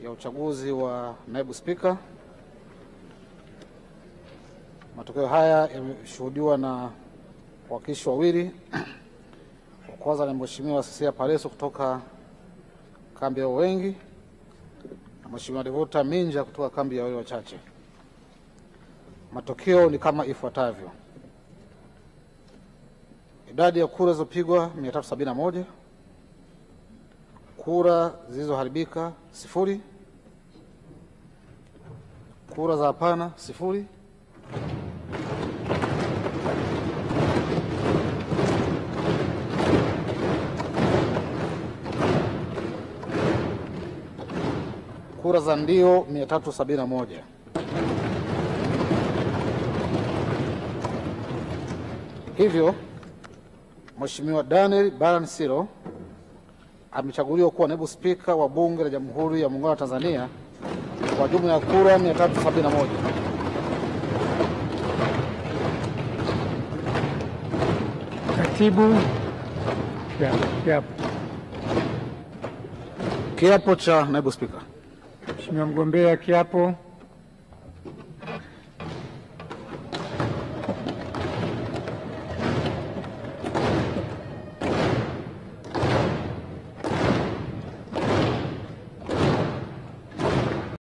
ya uchaguzi wa naibu spika. Matokeo haya yameshuhudiwa na wawakilishi wawili. Wa kwanza ni Mheshimiwa Cecilia Pareso kutoka kambi ya wengi na Mheshimiwa Devota Minja kutoka kambi ya wale wachache. Matokeo ni kama ifuatavyo: idadi ya kura zilizopigwa 371, kura zilizoharibika 0, kura za hapana 0, kura za ndio 371. Hivyo Mheshimiwa Daniel Baran Siro amechaguliwa kuwa naibu spika wa Bunge la Jamhuri ya Muungano wa Tanzania kwa jumla ya kura 371. Katibu, kiapo cha naibu spika. Mheshimiwa mgombea, kiapo.